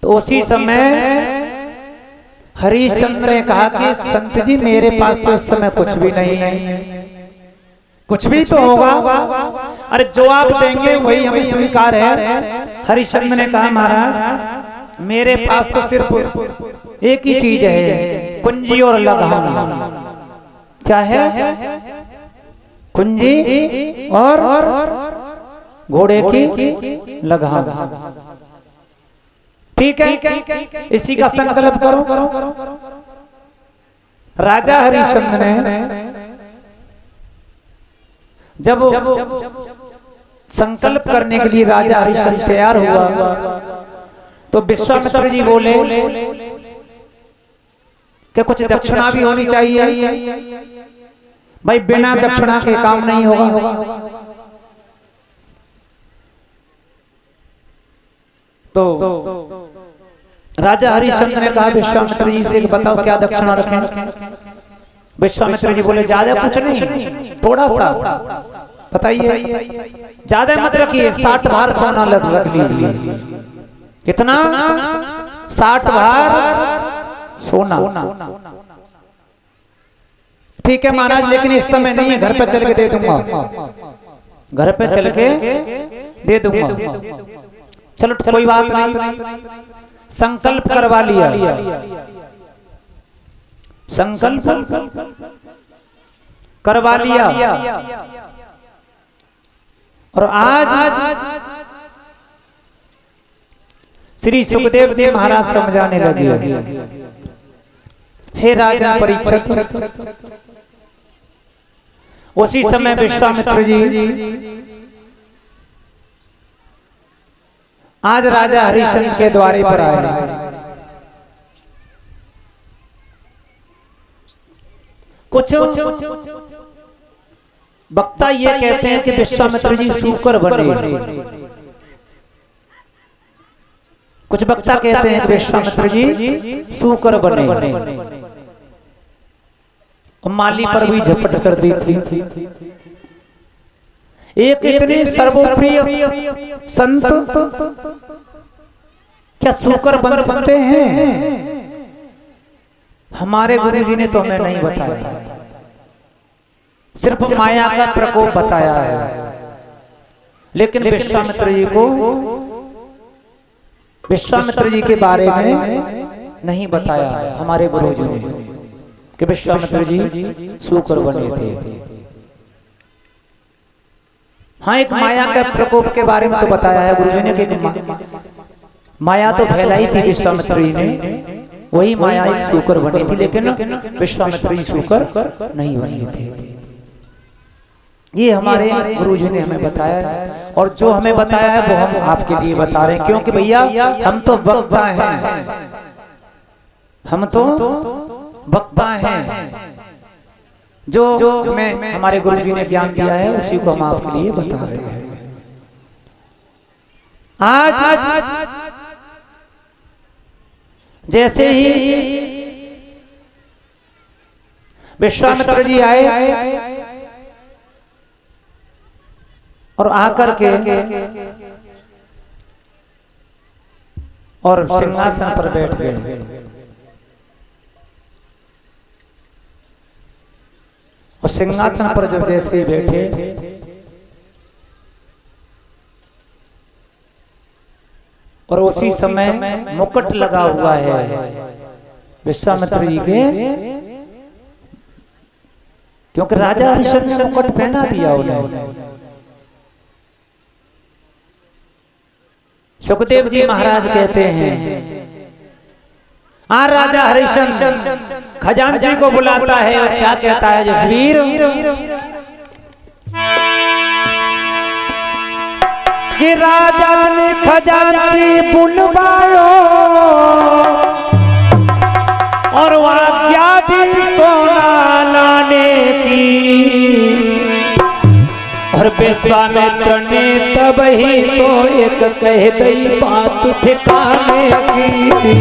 तो उसी समय हरिश्चंद्र ने कहा कि संत जी मेरे पास तो इस समय कुछ भी नहीं है, कुछ भी तो होगा, अरे जो आप देंगे वही हमें स्वीकार है। हरिश्चंद्र ने कहा महाराज मेरे पास तो सिर्फ एक ही चीज है, कुंजी और लगाम। क्या है? कुंजी और घोड़े की लगाम। ठीक है, इसी का संकल्प करो। राजा हरिश्चंद्र ने जब संकल्प करने के लिए राजा हरिश्चंद्र तैयार हुआ तो विश्वामित्र जी बोले कि कुछ दक्षिणा भी होनी चाहिए, भाई बिना दक्षिणा के काम नहीं होगा। तो राजा हरिश्चंद्र ने कहा विश्वामित्र जी से बताओ क्या दक्षिणा रखें। विश्वामित्र जी बोले ज्यादा कुछ नहीं, थोड़ा सा बताइए, ज्यादा मत रखिए, 60 भार सोना रख लीजिए। कितना? 60 भार सोना। ठीक है महाराज, लेकिन इस समय नहीं है, घर पे चल के दे दूंगा, घर पे चल के दे दूंगा। चलो कोई बात नहीं, संकल्प करवा लिया। संकल्प करवा लिया और आज श्री सुखदेव जी महाराज समझाने लगे, हे राजा परीक्षित। उसी समय विश्वामित्र जी आज राजा हरिश्चंद्र के द्वारे पर आए। कुछ वक्ता ये कहते हैं कि विश्वामित्र जी सूकर बने, कुछ वक्ता कहते हैं कि विश्वामित्र जी सूकर बने और माली पर भी झपट कर दी थी। एक इतने सर्वप्रिय संत क्या सूकर बन सकते हैं? हमारे गुरु जी ने तो हमें नहीं बताया, सिर्फ माया का प्रकोप बताया है। लेकिन विश्वामित्र जी को, विश्वामित्र जी के बारे में नहीं बताया हमारे गुरु जी ने कि विश्वामित्र जी सूकर बने थे। हाँ, एक माया का प्रकोप के बारे में तो बताया है गुरु जी ने कि माया तो फैलाई थी विश्वामित्र जी ने, वही माया एक सूकर बनी थी, लेकिन विश्वामित्र जी सूकर नहीं बने थे। ये हमारे गुरु जी ने हमें बताया है, और जो हमें बताया है वो हम आपके लिए बता रहे हैं, क्योंकि भैया हम तो वक्ता हैं, हम तो वक्ता हैं। जो हमें हमारे गुरु जी ने ज्ञान दिया है उसी को हम आपके लिए बता रहे हैं। आज जैसे ही विश्वामित्र जी आए और आकर के और सिंहासन पर बैठ गए, और सिंहासन पर जब जैसे ही बैठे और उसी समय मुकुट लगा हुआ है विश्वामित्र जी के, क्योंकि राजा हरिश्चंद्र ने मुकुट पहना दिया उन्हें। सुखदेव जी महाराज कहते हैं, राजा हरिश्चंद्र खजांची को बुलाता है और क्या कहता है जसवीर कि राजा ने खजांची बुलवायो और आज्ञा दी सोना लाने की, और विश्वामित्र ने तब ही तो एक कह दी बात ठिकाने की।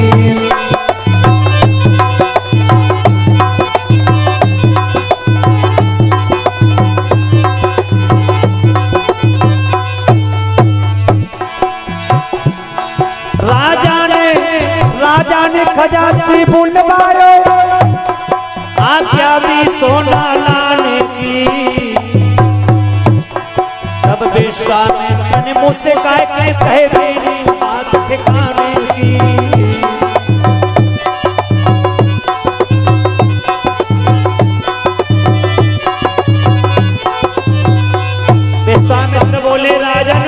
राजा ने खजांची बुलवायो आज्ञा भी सोना लाने की। तब विश्वामित्र ने मुझसे कह देनी बात ठिकाने की। विश्वामित्र बोले राजन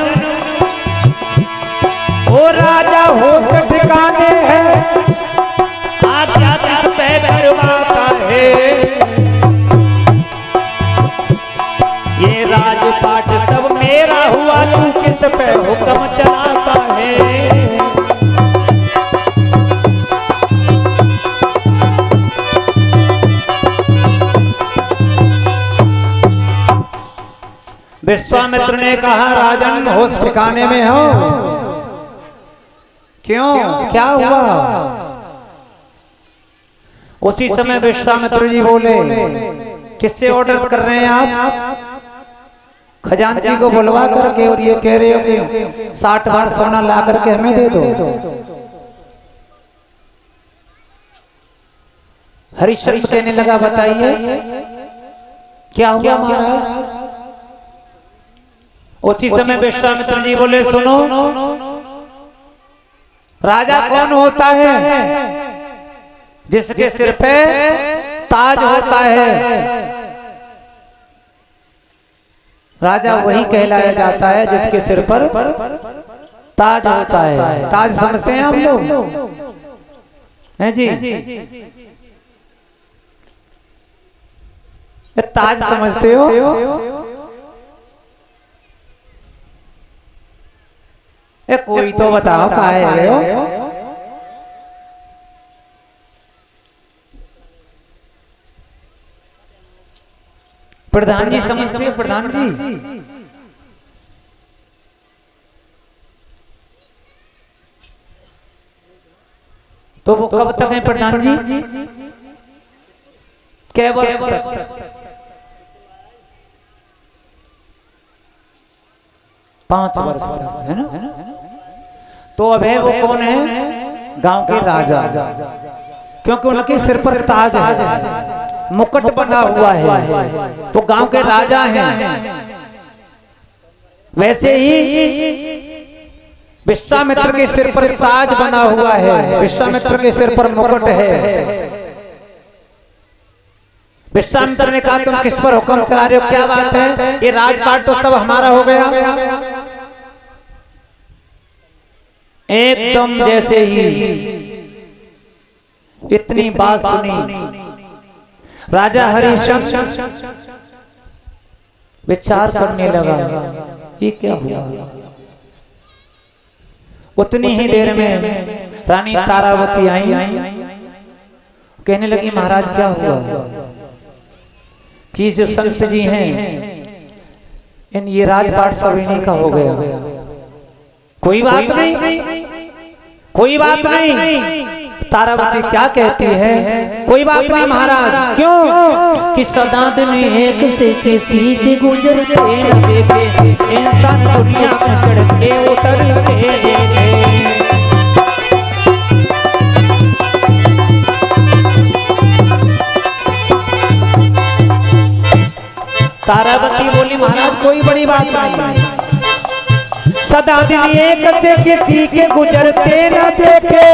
ओ राजा हो ठिकाने है आज्ञा किस पे करवाता है। ये राजपाट सब मेरा हुआ तू किस पे हुक्म चलाता है। विश्वामित्र ने कहा राजन होश ठिकाने में हो? क्यों, क्या हुआ? उसी समय विश्वामित्र जी बोले किससे ऑर्डर कर रहे हैं आप? खजांची को बुलवा करके और ये कह रहे हो कि 60 बार सोना ला करके हमें दे दो। हरिश्चंद्र कहने लगा बताइए क्या हुआ महाराज? उसी समय विश्वामित्र जी बोले सुनो, राजा कौन होता है? जिसके सिर पे ताज होता है। राजा वही कहलाया जाता है जिसके सिर पर ताज होता है। ताज समझते हैं आप लोग? हैं जी? ताज समझते हो? कोई तो बताओ कहाँ है हो? प्रधान जी समझते हो? प्रधान जी तो वो कब तक है प्रधान जी? क्या वर्ष तक? 5 वर्ष तक है ना? तो अब है वो कौन है? गांव के राजा, क्योंकि उनके सिर पर ताज है, मुकुट बना हुआ है, तो गांव के राजा हैं। वैसे ही विश्वामित्र के सिर पर ताज बना हुआ है, विश्वामित्र के सिर पर मुकुट है। विश्वामित्र ने कहा तुम किस पर हुक्म चला रहे हो? क्या बात है? ये राजपाट तो सब हमारा हो गया। एकदम जैसे ही इतनी बात सुनी, राजा हरिश्चंद्र विचार करने लगा ये क्या हुआ। उतनी ही देर में रानी तारावती आई, कहने लगी महाराज क्या हुआ कि जो संत जी हैं इन ये राजपाट सब इन्हीं का हो गया। कोई बात नहीं, कोई बात नहीं। तारावती क्या कहती है? कोई बात नहीं महाराज। क्यों? कि सदा दिन एक से किसी के गुजरते न देखे, इंसान दुनिया में चढ़ते उतरते देखे। तारावती बोली महाराज कोई बड़ी बात नहीं। सदा दिन एक से किसी के गुजरते न देखे,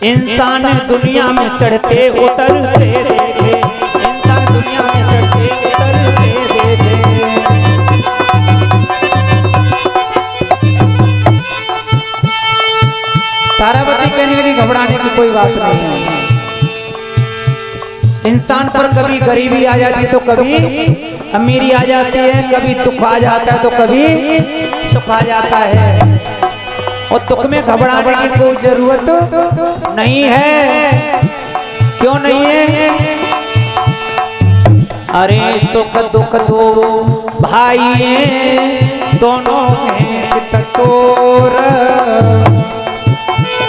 इंसान दुनिया में चढ़ते उतरते देखे, इंसान दुनिया में चढ़ते उतरते देखे। तारावती कहने लगी घबराने की कोई बात नहीं। इंसान पर कभी गरीबी आ जाती है तो कभी अमीरी आ जाती है, कभी दुख आ जाता है तो कभी सुख आ जाता है, और दुख में घबराने की कोई जरूरत नहीं है। क्यों नहीं है? अरे सुख दुख दो भाई दोनों में चित तोर,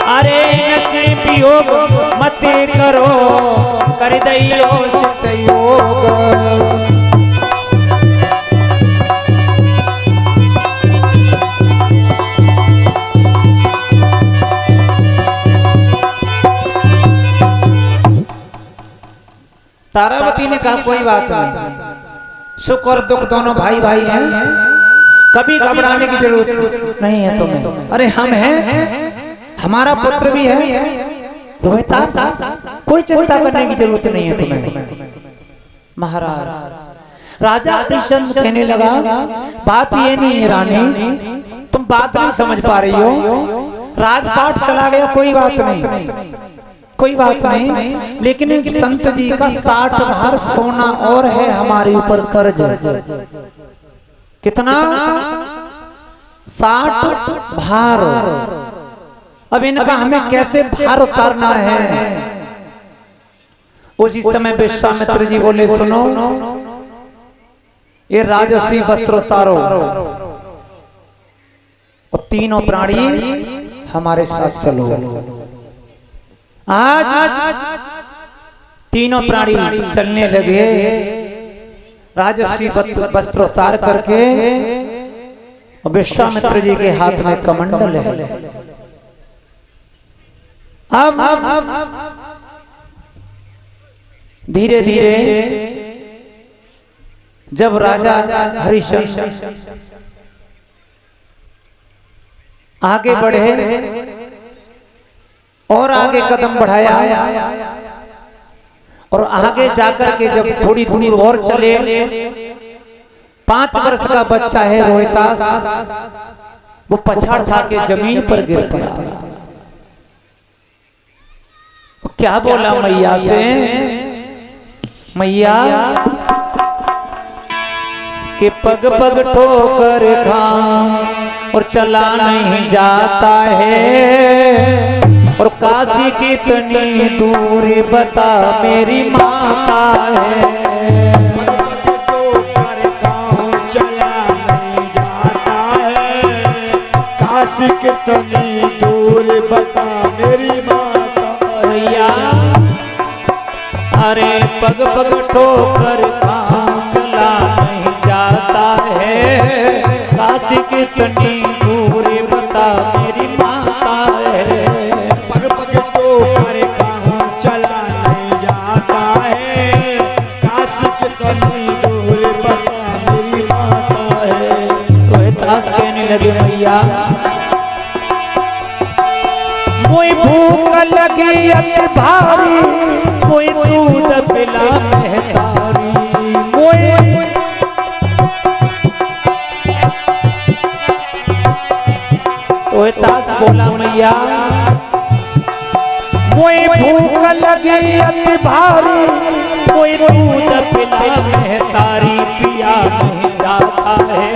अरे नसीब योग मत करो कर दैयो सित योग। तारावती ने कहा कोई बात नहीं, सुख और दुख दोनों भाई भाई हैं, कभी घबराने की जरूरत नहीं है तुम्हें। अरे हम हैं, हमारा पुत्र भी है रोहितास, कोई चिंता करने की जरूरत नहीं है तुम्हें। महाराज राजा हरिश्चंद्र कहने लगा बात ये नहीं है रानी, तुम बात नहीं समझ पा रही हो। राजपाट चला गया कोई बात नहीं, कोई बात नहीं, लेकिन संत जी का 60 भार सोना और है हमारे ऊपर कर्ज। कितना? 60 भार। अब इनका हमें कैसे भार उतारना है? उसी समय विश्वामित्र जी बोले सुनो, ये राजसी वस्त्र उतारो और तीनों प्राणी हमारे साथ चलो। आज तीनों प्राणी चलने लगे, राजसी वस्त्र उतार करके, विश्वामित्र जी के हाथ में कमंडल है। अब धीरे धीरे जब राजा हरिश्चंद्र आगे बढ़े और आगे कदम बढ़ाया और आगे जाकर के जब थोड़ी दूर और चले, 5 वर्ष का बच्चा है रोहितास, वो पछाड़ खा के जमीन पर गिर पड़ा। क्या बोला मैया से, मैया कि पग पग ठोकर खाऊं और चला नहीं जाता है, और काशी कितनी दूरी बता मेरी माता है। पग ठोकर खाऊं चला नहीं जाता है, काशी कितनी दूरी बता मेरी माता है। अरे पग पग ठोकर खाऊं चला नहीं जाता है, काशी कितनी दूरी बता मेरी माता है। पग पग ठोकर खाऊं चला नहीं जाता है, काशी कितनी दूरी बता मेरी माता है। रोहितास कहने लगे मैया कोई भूख लगी अति भारी, कोई दूध पिला महतारी, कोई रोहितास बोला मैया कोई भूख लगी अति भारी, कोई दूध पिला महतारी, पिया नहीं जाता है,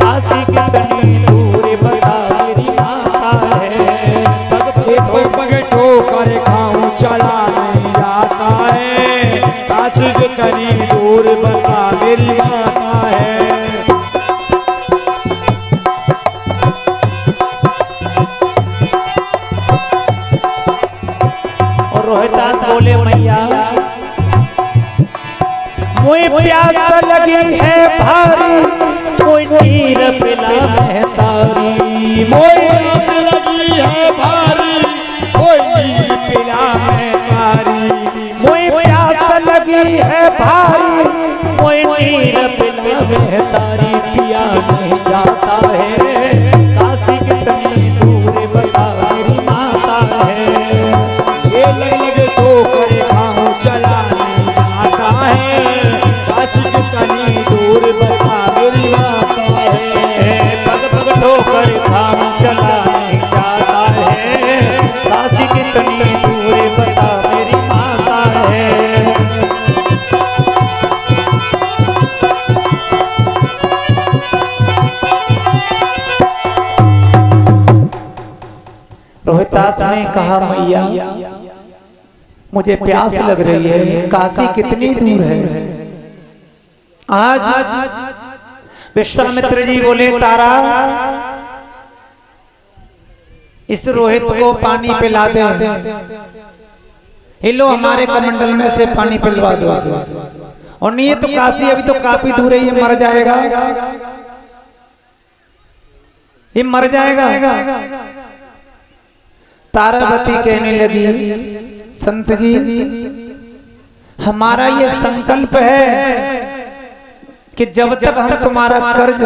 काशी कितनी दूर बता मेरी माता है। पग पग ठोकर खाऊं चला नहीं जाता है, काशी कितनी दूर बता मेरी माता है। और रोहितास बोले मैया कोई प्यास लगी है भारी, कोई नीर पिला महतारी, कोई प्यास लगी है भारी, कोई नीर पिला महतारी, कोई प्यास लगी है भारी, कोई नीर पिला महतारी, पिया नहीं जाता है, काशी कितनी दूर बता मेरी माता है। ये लग ठोकर खाऊं चला नहीं जाता है, काशी कितनी दूर बता मेरी माता है। पग पग ठोकर खाऊं चला नहीं जाता है, काशी कितनी दूर बता मेरी माता है। रोहितास ने कहा मैया मुझे प्यास लग रही है, काशी कितनी दूर है। आज विश्वामित्र जी बोले तारा इस रोहित को पानी पिला दे, हिलो हमारे कमंडल में से पानी पिलवा दो। और नहीं ये तो काशी अभी तो काफी दूर है, ये मर जाएगा, ये मर जाएगा। तारावती कहने लगी संत जी हमारा ये संकल्प है कि जब तक हम तुम्हारा कर्ज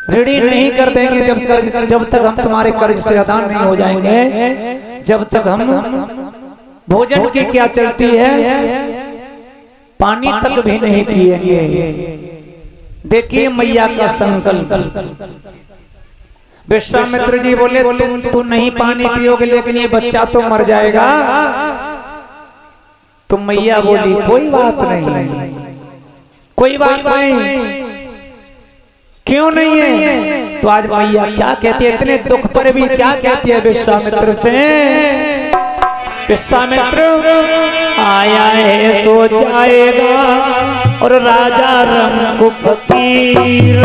ऋणी नहीं कर देंगे, जब तक हम तुम्हारे कर्ज से अदा नहीं हो जाएंगे, जब तक हम भोजन की क्या चलती है, पानी तक भी नहीं पिएंगे। देखिए मैया का संकल्प। विश्वामित्र जी बोले तू नहीं पानी पियोगे, लेकिन ये बच्चा तो मर जाएगा। तो मैया बोली कोई बात नहीं, कोई बात नहीं, क्यों नहीं है। तो आज मैया क्या कहती है, इतने दुख पर भी क्या कहती है विश्वामित्र से, विश्वामित्र आया है सो जाएगा और राजा रंग फकीर।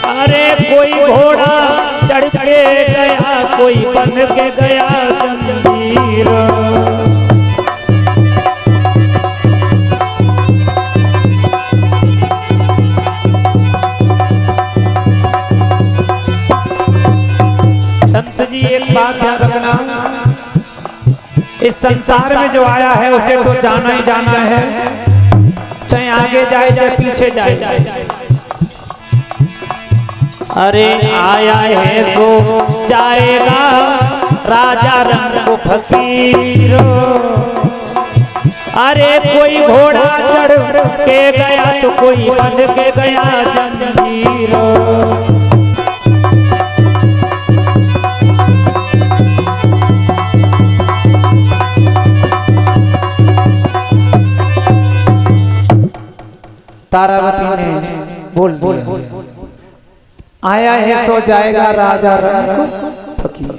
अरे कोई घोड़ा चढ़ के गया, कोई बन के गया जंजीर। संत जी एक बात ध्यान रखना, इस संसार में जो आया है उसे तो जाना ही जाना है, चाहे आगे जाए चाहे पीछे जाए। अरे आया है सो जाएगा राजा रंग फकीर। अरे कोई घोड़ा चढ़ के गया तो कोई बन के गया जंजीर। तारावती ने बोल दिया, आया है सो जाएगा राजा रंग फकीर।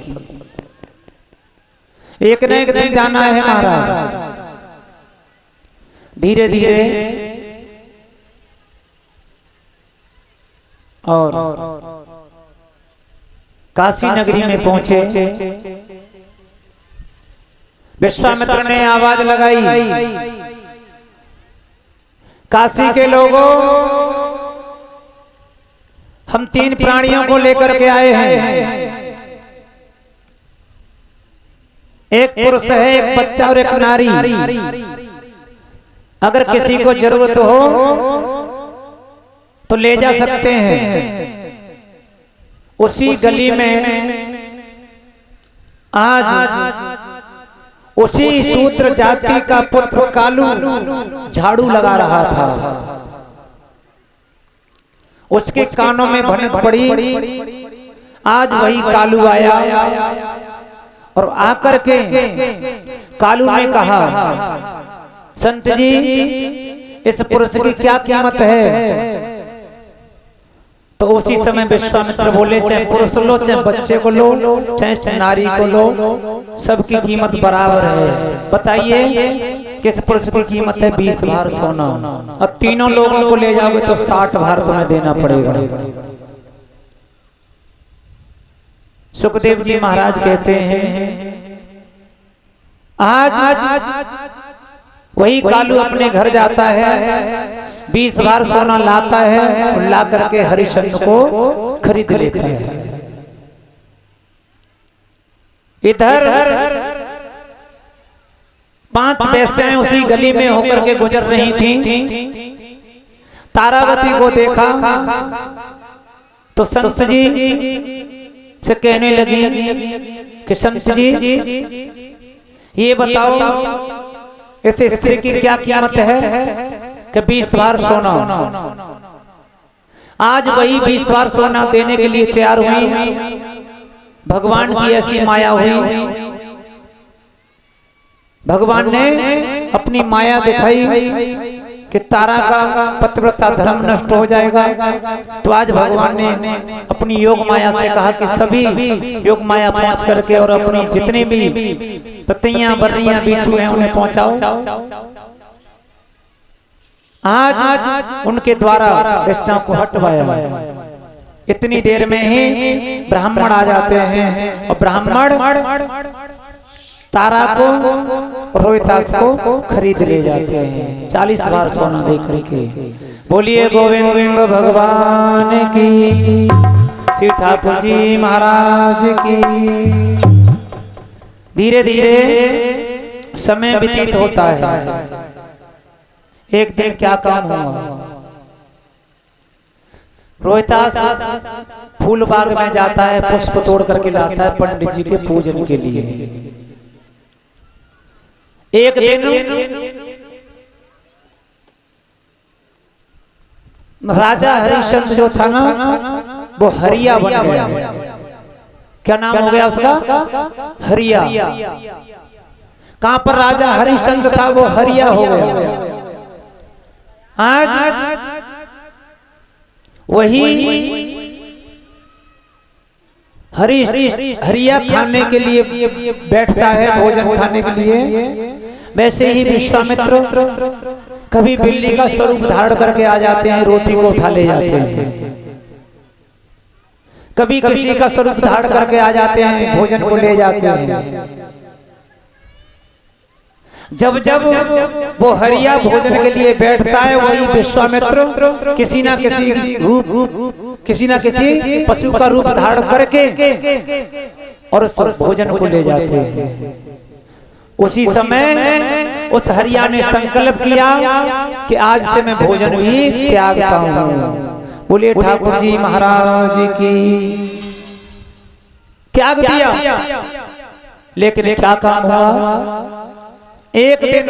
एक न एक दिन जाना है महाराज। धीरे धीरे और काशी नगरी में पहुंचे। विश्वामित्र ने आवाज लगाई, काशी के लोगों, हम 3 प्राणियों को लेकर के आए हैं। एक पुरुष है, एक बच्चा और एक नारी। अगर किसी को जरूरत हो तो ले जा सकते हैं। उसी गली में आज उसी शूद्र जाति का पुत्र कालू झाड़ू लगा रहा था। उसके कानों में भनक पड़ी। आज वही कालू आया और आकर के कालू ने कहा, संत जी इस पुरुष की क्या कीमत है। तो उसी समय विश्वामित्र बोले, चाहे पुरुष लो, चाहे बच्चे को लो, चाहे नारी को लो, सबकी कीमत बराबर है। बताइए किस पुरुष की कीमत है 20 भार सोना, और तीनों लोगों को ले जाओगे तो 60 भार तुम्हें देना पड़ेगा। सुखदेव जी महाराज कहते हैं, आज वही कालू अपने घर जाता है, 20 भार सोना लाता है और ला करके हरिश्चंद्र को खरीद लेता है। इधर 5 वेश्याएं उसी गली में होकर के गुजर रही थी। तारावती को देखा तो संत जी से कहने लगी कि संत जी ये बताओ इस स्त्री की क्या कीमत है कि 20 भार सोना। आज वही 20 भार सोना देने के लिए तैयार हुई। भगवान की ऐसी माया हुई, भगवान ने अपनी माया दिखाई कि तारा का पतिव्रता धर्म नष्ट हो जाएगा। तो आज भगवान ने अपनी योग माया से कहा कि सभी योग माया पहुंच करके और अपनी जितने भी ततैया बर्रियां बीचू हैं उन्हें पहुंचाओ। आज उनके द्वारा वेश्याओं को हटवाया। इतनी देर में ही ब्राह्मण आ जाते हैं और ब्राह्मण तारा को रोहितास को खरीद ले जाते हैं 40 भार सोना दे करके। बोलिए गोविंद भगवान की, श्री ठाकुर जी महाराज की। धीरे धीरे समय व्यतीत होता है। एक दिन क्या काम हुआ, रोहितास फूल बाग में जाता है, पुष्प तोड़ करके लाता है पंडित जी के पूजन के लिए। एक दिन राजा हरिश्चंद्र जो था ना, वो हरिया बन गया। क्या नाम हो गया उसका? हरिया। कहां पर राजा हरिश्चंद्र था, वो हरिया हो गया। आज वही हरिया खाने के लिए बैठता है, भोजन खाने के लिए। वैसे ही विश्वामित्र कभी बिल्ली का स्वरूप धारण करके आ जाते हैं, रोटी को उठा ले जाते हैं। कभी किसी का स्वरूप धारण करके आ जाते हैं, भोजन को ले जाते हैं। जब जब वो हरिया भोजन के लिए बैठता है, वही विश्वामित्र किसी ना किसी पशु का रूप धारण करके और उस भोजन को ले जाते हैं। उसी समय उस हरिया ने संकल्प किया कि आज से मैं भोजन भी त्यागता हूँ। बोले ठाकुर जी महाराज की। त्याग दिया, लेकिन क्या काम हुआ? एक दिन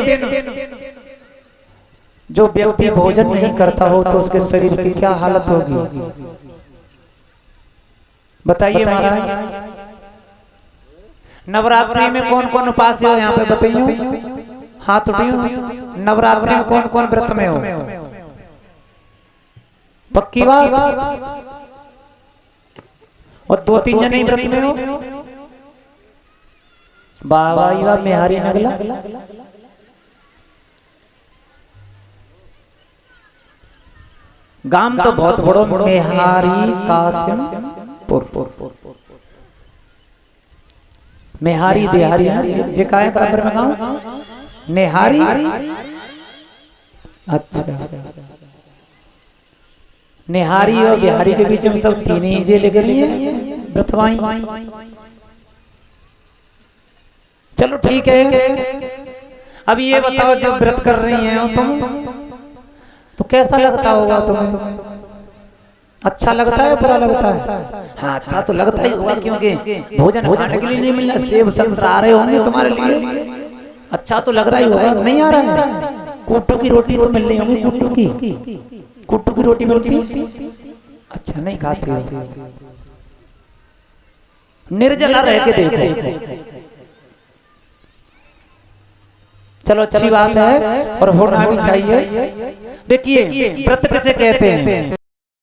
जो व्यक्ति भोजन नहीं करता हो तो उसके शरीर की क्या हालत होगी, बताइए महाराज। नवरात्रि में कौन कौन उपास हो यहाँ पे बताइए, हाथ उठाइए। नवरात्रि में कौन कौन व्रत में हो? पक्की बात? और 2-3 जने व्रत में हो? बाबा मेहारी नगला। गांव तो बहुत बड़ो, मेहारी कासिमपुर। मेहारी देहारी जे का है बराबर में गाँव नेहारी। अच्छा, नेहारी और बिहारी के बीच में सब तीन ही जे लेकर व्रतवाई। चलो ठीक है। अब ये बताओ, जब व्रत कर रही हैं तुम, तो कैसा लगता होगा तुम्हें? अच्छा लगता है, बुरा लगता है? हाँ, अच्छा तो लगता ही होगा, क्योंकि भोजन खाने के लिए नहीं मिलना। सेब संतरा आ रहे होंगे तुम्हारे लिए, अच्छा तो लग रहा ही होगा। नहीं आ रहा है? कुट्टू की रोटी तो मिल रही होगी, कुट्टू की रोटी मिलती। अच्छा, नहीं खाते हो? निर्जला रह के देखो। चलो अच्छी बात है, और होना भी चाहिए। देखिए व्रत किसे कहते हैं?